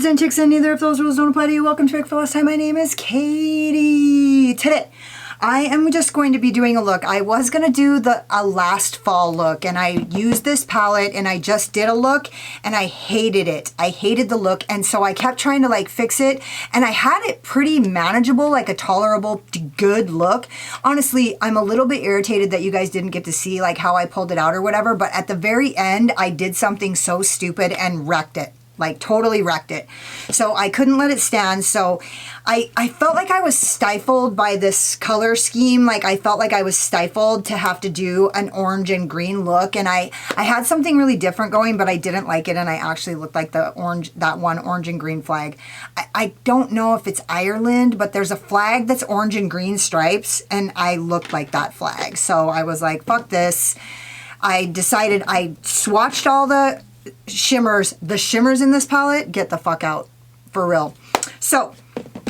dudes and chicks and neither of those rules don't apply to you. Welcome to Pick for Last Time. My name is Katie. Today, I am just going to be doing a look. I was going to do a last fall look and I used this palette and I just did a look and I hated it. I hated the look and so I kept trying to like fix it and I had it pretty manageable, like a tolerable, good look. Honestly, I'm a little bit irritated that you guys didn't get to see like how I pulled it out or whatever, but at the very end, I did something so stupid and wrecked it. Like totally wrecked it. So I couldn't let it stand. So I felt like I was stifled by this color scheme. Like I felt like I was stifled to have to do an orange and green look. And I had something really different going, but I didn't like it. And I actually looked like that one orange and green flag. I don't know if it's Ireland, but there's a flag that's orange and green stripes. And I looked like that flag. So I was like, fuck this. I decided I swatched all the shimmers in this palette. Get the fuck out, for real. So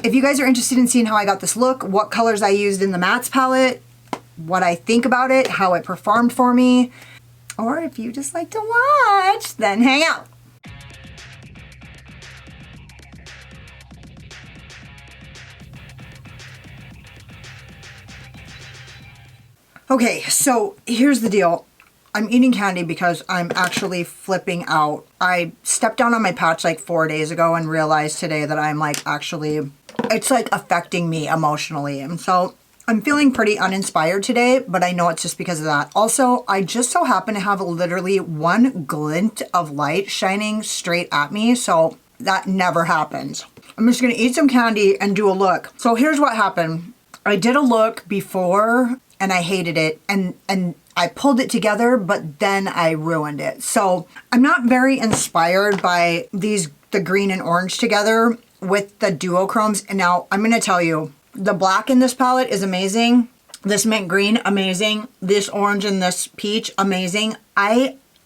if you guys are interested in seeing how I got this look, what colors I used in the mattes palette, what I think about it, how it performed for me, or if you just like to watch, then hang out. Okay, so here's the deal. I'm eating candy because I'm actually flipping out. I stepped down on my patch like 4 days ago and realized today that I'm like actually, it's like affecting me emotionally. And so I'm feeling pretty uninspired today, but I know it's just because of that. Also, I just so happen to have literally one glint of light shining straight at me. So that never happens. I'm just gonna eat some candy and do a look. So here's what happened. I did a look before and I hated it and I pulled it together, but then I ruined it. So I'm not very inspired by the green and orange together with the duochromes. And now I'm gonna tell you, the black in this palette is amazing. This mint green, amazing. This orange and this peach, amazing.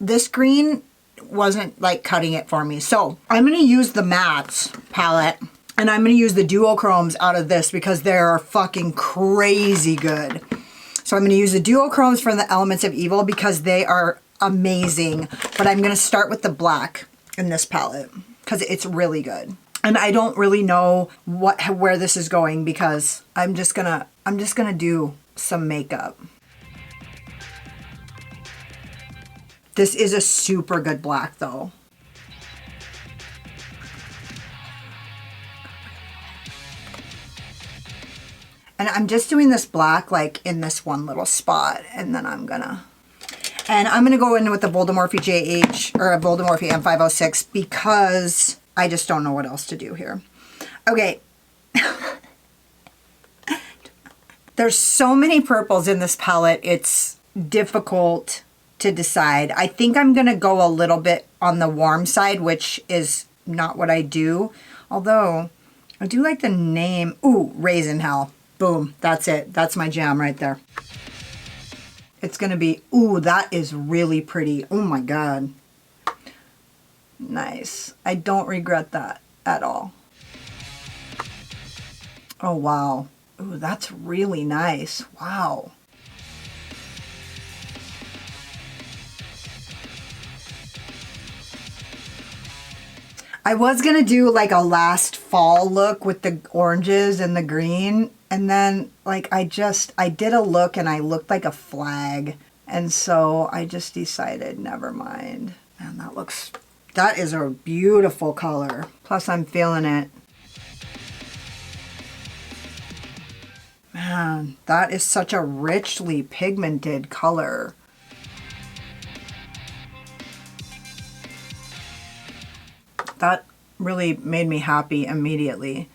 This green wasn't like cutting it for me. So I'm gonna use the mattes palette and I'm gonna use the duochromes out of this because they're fucking crazy good. So I'm going to use the duochromes from the Elements of Evil because they are amazing. But I'm going to start with the black in this palette because it's really good. And I don't really know where this is going because I'm just gonna do some makeup. This is a super good black though. And I'm just doing this black like in this one little spot. And then I'm gonna go in with the Voldemorphe JH or a Voldemorphe M506 because I just don't know what else to do here. Okay. There's so many purples in this palette. It's difficult to decide. I think I'm gonna go a little bit on the warm side, which is not what I do. Although I do like the name. Ooh, Raisin Hell. Boom, that's it. That's my jam right there. It's gonna be, ooh, that is really pretty. Oh my God. Nice. I don't regret that at all. Oh, wow. Ooh, that's really nice. Wow. I was gonna do like a last fall look with the oranges and the green. And then like I did a look and I looked like a flag. And so I just decided, never mind. And that is a beautiful color. Plus I'm feeling it. Man, that is such a richly pigmented color. That really made me happy immediately.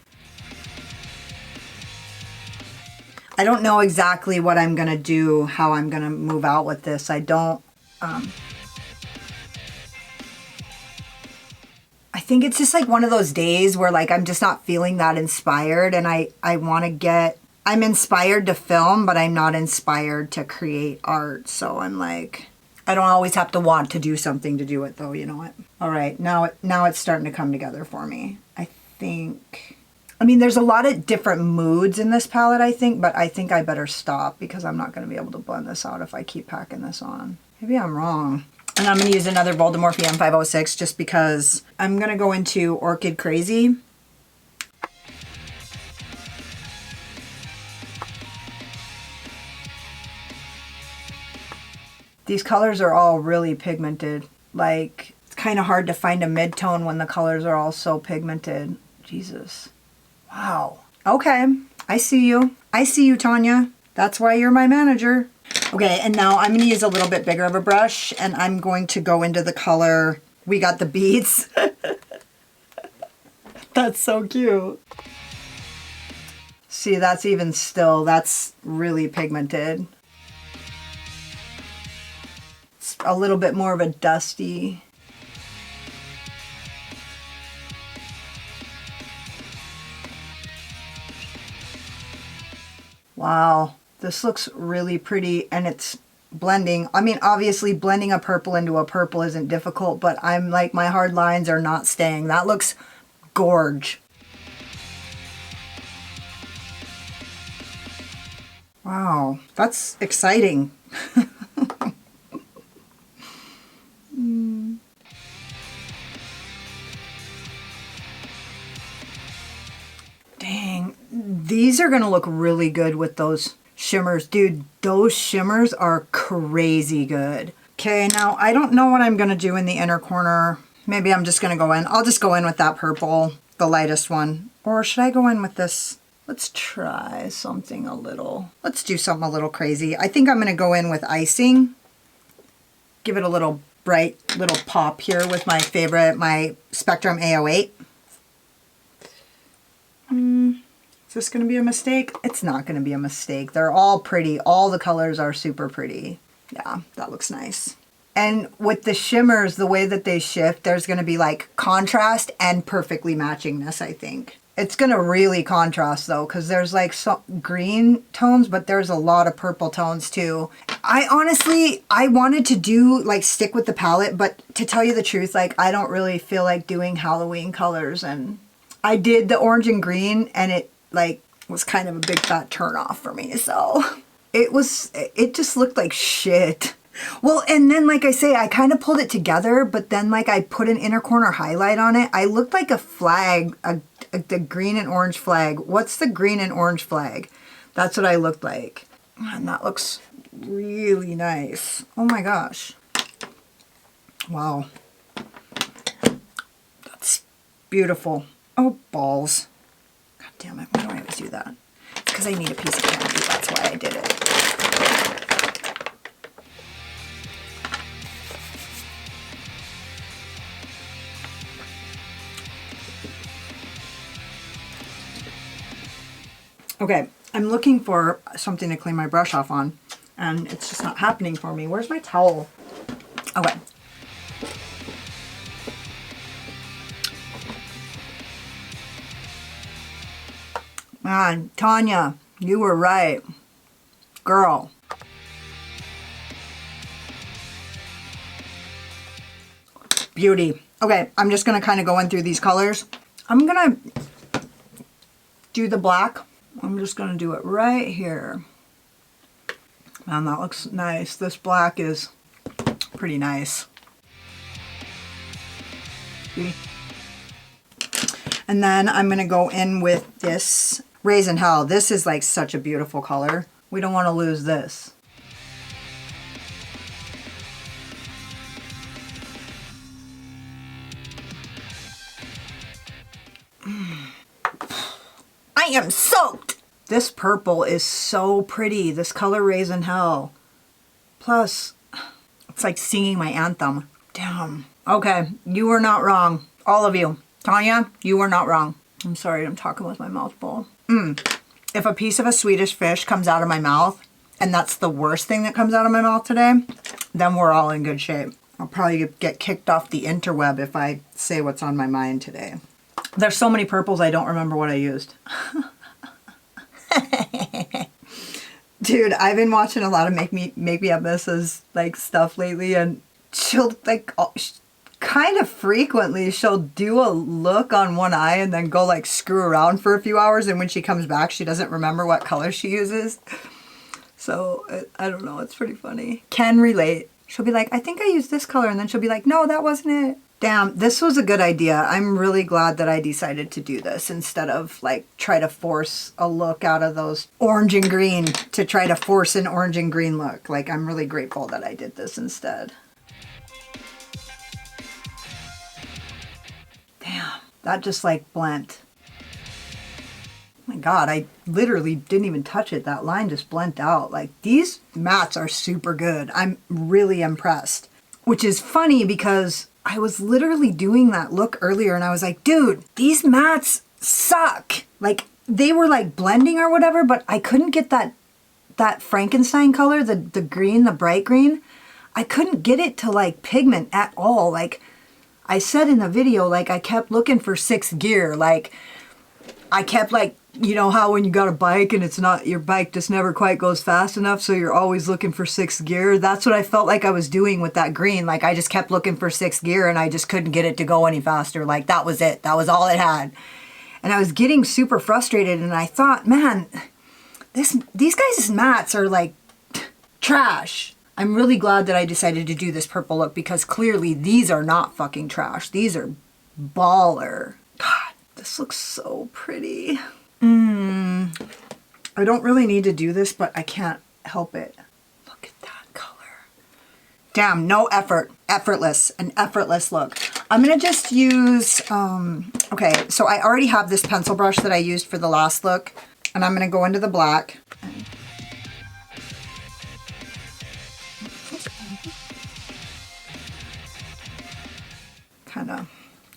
I don't know exactly what I'm gonna do, how I'm gonna move out with this. I don't, I think it's just like one of those days where like I'm just not feeling that inspired and I'm inspired to film, but I'm not inspired to create art. So I'm like, I don't always have to want to do something to do it though, you know what? All right, now it's starting to come together for me. I think, I mean, there's a lot of different moods in this palette, I think, but I think I better stop because I'm not going to be able to blend this out if I keep packing this on. Maybe I'm wrong. And I'm going to use another Voldemorphe M506 just because I'm going to go into Orchid Crazy. These colors are all really pigmented. Like, it's kind of hard to find a mid-tone when the colors are all so pigmented. Jesus. Wow. Okay. I see you. I see you, Tanya. That's why you're my manager. Okay, and now I'm going to use a little bit bigger of a brush, and I'm going to go into the color We Got the Beats. That's so cute. See, that's even still, that's really pigmented. It's a little bit more of a dusty. Wow, this looks really pretty, and it's blending. I mean, obviously blending a purple into a purple isn't difficult, but I'm like, my hard lines are not staying. That looks gorge. Wow, that's exciting. Dang, these are gonna look really good with those shimmers. Dude, those shimmers are crazy good. Okay, now I don't know what I'm gonna do in the inner corner. Maybe I'm just gonna go in. I'll just go in with that purple, the lightest one. Or should I go in with this? Let's try something a little, let's do something a little crazy. I think I'm gonna go in with icing. Give it a little bright little pop here with my favorite, my Spectrum A08. Is this gonna be a mistake? It's not gonna be a mistake. They're all pretty. All the colors are super pretty. Yeah, that looks nice. And with the shimmers, the way that they shift, there's gonna be like contrast and perfectly matchingness, I think. It's gonna really contrast though, because there's like some green tones, but there's a lot of purple tones too. I honestly, I wanted to do like stick with the palette, but to tell you the truth, like I don't really feel like doing Halloween colors, and I did the orange and green, and it like was kind of a big fat turn off for me. So it just looked like shit. Well, and then like I say, I kind of pulled it together, but then like I put an inner corner highlight on it. I looked like a flag, the green and orange flag. What's the green and orange flag? That's what I looked like. And that looks really nice. Oh my gosh. Wow. That's beautiful. Oh, balls. God damn it. Why do I always do that? It's because I need a piece of candy. That's why I did it. Okay, I'm looking for something to clean my brush off on, and it's just not happening for me. Where's my towel? Okay. Man, Tanya, you were right. Girl. Beauty. Okay, I'm just going to kind of go in through these colors. I'm going to do the black. I'm just going to do it right here. Man, that looks nice. This black is pretty nice. See? And then I'm going to go in with this Raisin Hell. This is like such a beautiful color. We don't want to lose this. I am soaked! This purple is so pretty. This color Raisin Hell. Plus, it's like singing my anthem. Damn. Okay, you were not wrong. All of you. Tanya, you were not wrong. I'm sorry, I'm talking with my mouth full. If a piece of a Swedish fish comes out of my mouth, and that's the worst thing that comes out of my mouth today, then we're all in good shape. I'll probably get kicked off the interweb if I say what's on my mind today. There's so many purples I don't remember what I used. Dude, I've been watching a lot of make me up messes like stuff lately, and she'll like kind of frequently she'll do a look on one eye and then go like screw around for a few hours, and when she comes back she doesn't remember what color she uses. So I don't know, it's pretty funny. Can relate. She'll be like, I think I used this color. And then she'll be like, no, that wasn't it. Damn, this was a good idea. I'm really glad that I decided to do this instead of like try to force a look out of those orange and green to try to force an orange and green look. Like, I'm really grateful that I did this instead. Damn, that just like blent. Oh my God, I literally didn't even touch it. That line just blent out. Like, these mattes are super good. I'm really impressed. Which is funny because I was literally doing that look earlier and I was like, dude, these mattes suck. Like, they were like blending or whatever, but I couldn't get that Frankenstein color, the green, the bright green. I couldn't get it to like pigment at all. Like I said in the video, like I kept looking for sixth gear. Like I kept like, you know how when you got a bike and it's not, your bike just never quite goes fast enough, so you're always looking for sixth gear? That's what I felt like I was doing with that green. Like I just kept looking for sixth gear and I just couldn't get it to go any faster. Like that was it. That was all it had. And I was getting super frustrated and I thought, man, these guys' mattes are like trash. I'm really glad that I decided to do this purple look because clearly these are not fucking trash. These are baller. God, this looks so pretty. I don't really need to do this, but I can't help it. Look at that color. Damn, no effort. Effortless. An effortless look. I'm going to just use, okay, so I already have this pencil brush that I used for the last look, and I'm going to go into the black. Kind of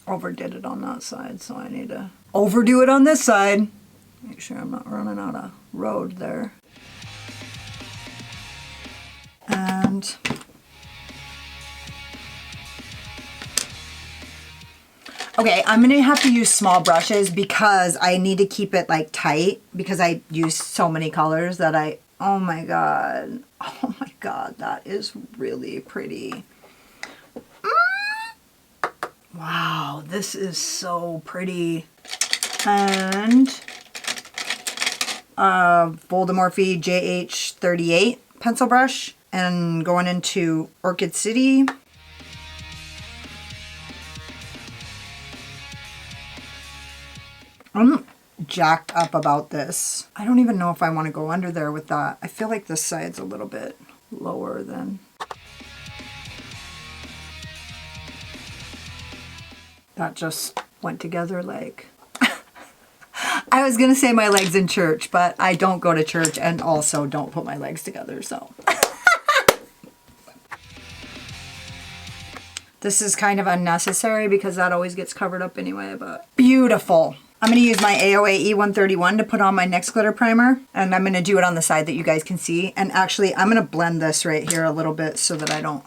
overdid it on that side, so I need to overdo it on this side. Make sure I'm not running out of road there. And okay, I'm gonna have to use small brushes because I need to keep it like tight because I use so many colors that oh my God, that is really pretty. Wow, this is so pretty. And Voldemorphy JH38 pencil brush and going into Orchid City. I'm jacked up about this. I don't even know if I want to go under there with that. I feel like this side's a little bit lower than... That just went together like... I was gonna say my legs in church, but I don't go to church and also don't put my legs together, so. This is kind of unnecessary because that always gets covered up anyway, but beautiful. I'm gonna use my AOA E131 to put on my NYX glitter primer, and I'm gonna do it on the side that you guys can see. And actually, I'm gonna blend this right here a little bit so that I don't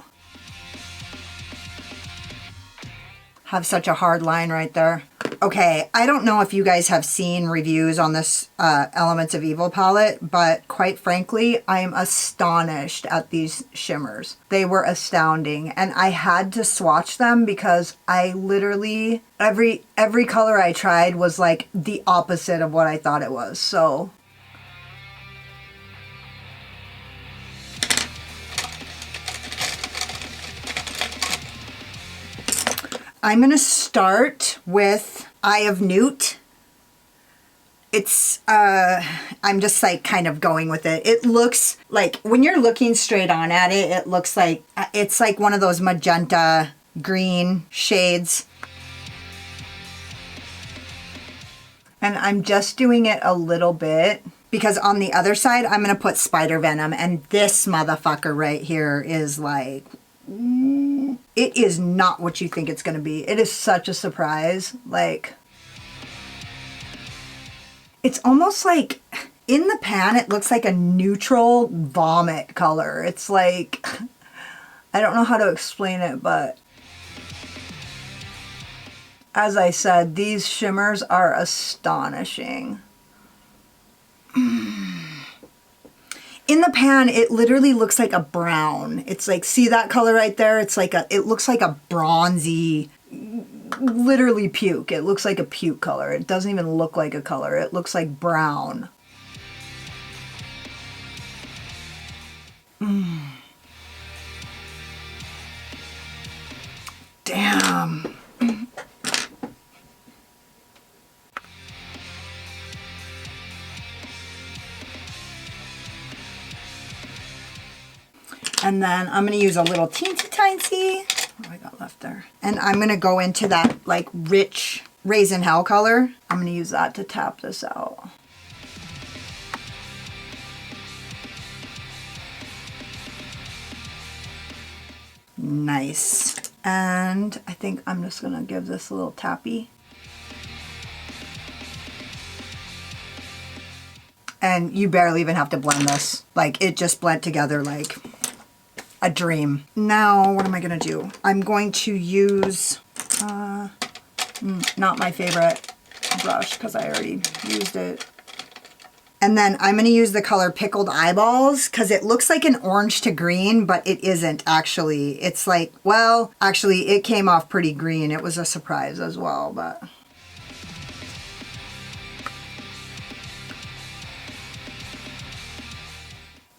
have such a hard line right there. Okay, I don't know if you guys have seen reviews on this Elements of Evil palette, but quite frankly, I am astonished at these shimmers. They were astounding, and I had to swatch them because I literally, every color I tried was like the opposite of what I thought it was, so. I'm gonna start with Eye of Newt. It's, I'm just like kind of going with it. It looks like, when you're looking straight on at it, it looks like, it's like one of those magenta green shades. And I'm just doing it a little bit because on the other side, I'm gonna put Spider Venom, and this motherfucker right here is like, it is not what you think it's going to be. It is such a surprise. Like, it's almost like, in the pan, it looks like a neutral vomit color. It's like, I don't know how to explain it, but as I said, these shimmers are astonishing. In the pan, it literally looks like a brown. It's like, see that color right there? It's like it looks like a bronzy, literally puke. It looks like a puke color. It doesn't even look like a color. It looks like brown. Damn. And then I'm going to use a little teensy tiny. What do I got left there? And I'm going to go into that like rich Raisin Hell color. I'm going to use that to tap this out. Nice. And I think I'm just going to give this a little tappy. And you barely even have to blend this. Like, it just blend together like a dream. Now, what am I going to do? I'm going to use, not my favorite brush because I already used it. And then I'm going to use the color Pickled Eyeballs because it looks like an orange to green, but it isn't actually. It's like, well, actually it came off pretty green. It was a surprise as well, but.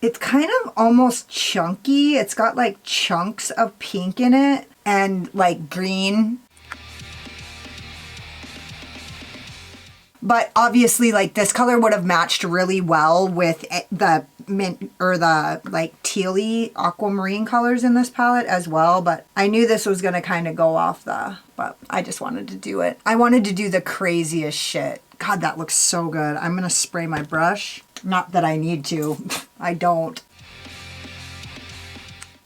It's kind of almost chunky. It's got like chunks of pink in it and like green. But obviously, like, this color would have matched really well with the mint or the like tealy aquamarine colors in this palette as well. But I knew this was going to kind of go off but I just wanted to do it. I wanted to do the craziest shit. God, that looks so good. I'm going to spray my brush. Not that I need to. I don't.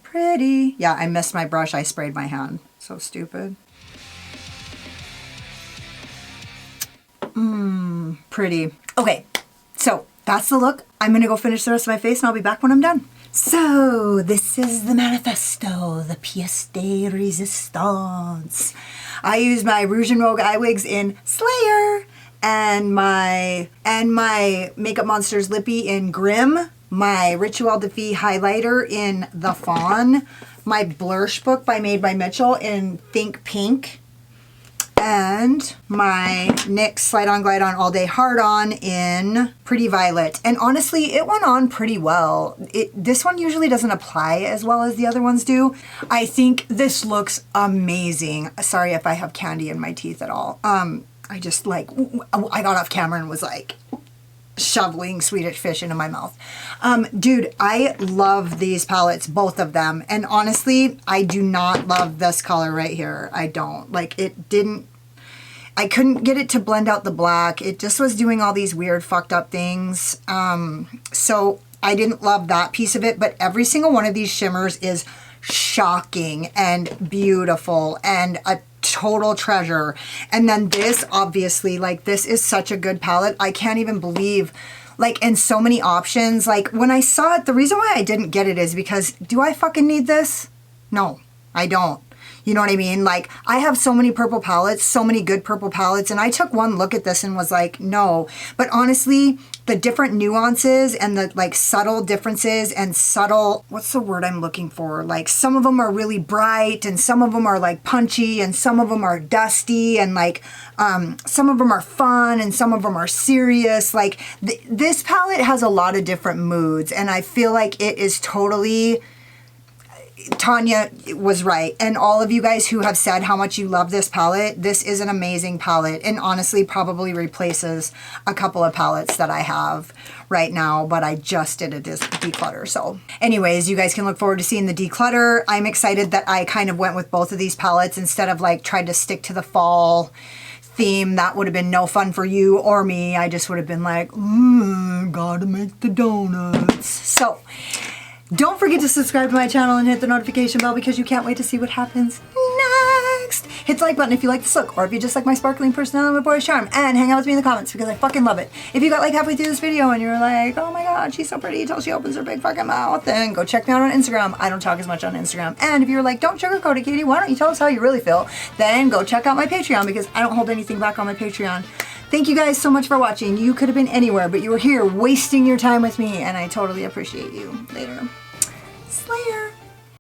Pretty. Yeah, I missed my brush. I sprayed my hand. So stupid. Pretty. Okay, so that's the look. I'm gonna go finish the rest of my face and I'll be back when I'm done. So this is the manifesto, the pièce de résistance. I use my Rouge and Rogue eye wigs in Slayer and my Makeup Monsters lippy in Grim, my Rituel de Fille highlighter in The Fawn, my Blursh book by Made by Mitchell in Think Pink, and my NYX Slide On Glide On All Day Hard On in Pretty Violet. And honestly, it went on pretty well. This one usually doesn't apply as well as the other ones do. I think this looks amazing. Sorry if I have candy in my teeth at all. I just like, I got off camera and was like shoveling Swedish fish into my mouth. Dude, I love these palettes, both of them. And honestly, I do not love this color right here. I don't. Like, I couldn't get it to blend out the black. It just was doing all these weird fucked up things. So I didn't love that piece of it, but every single one of these shimmers is shocking and beautiful and a total treasure. And then this, obviously, like, this is such a good palette. I can't even believe, like, and so many options. Like, when I saw it, the reason why I didn't get it is because, do I fucking need this? No, I don't. You know what I mean? Like, I have so many purple palettes, so many good purple palettes, and I took one look at this and was like, no. But honestly, the different nuances and the like subtle differences and subtle, what's the word I'm looking for? Like, some of them are really bright and some of them are like punchy and some of them are dusty and like some of them are fun and some of them are serious. Like, this palette has a lot of different moods, and I feel like it is totally... Tanya was right, and all of you guys who have said how much you love this palette, this is an amazing palette, and honestly probably replaces a couple of palettes that I have right now, but I just did a declutter. So anyways, you guys can look forward to seeing the declutter. I'm excited that I kind of went with both of these palettes instead of like tried to stick to the fall theme. That would have been no fun for you or me. I just would have been like, gotta make the donuts. So don't forget to subscribe to my channel and hit the notification bell because you can't wait to see what happens next. Hit the like button if you like this look, or if you just like my sparkling personality and my boyish charm, and hang out with me in the comments because I fucking love it. If you got like halfway through this video and you're like, oh my god, she's so pretty until she opens her big fucking mouth, then go check me out on Instagram. I don't talk as much on Instagram. And if you're like, don't sugarcoat it, Katie, why don't you tell us how you really feel? Then go check out my Patreon because I don't hold anything back on my Patreon. Thank you guys so much for watching. You could have been anywhere, but you were here wasting your time with me, and I totally appreciate you. Later. Slayer.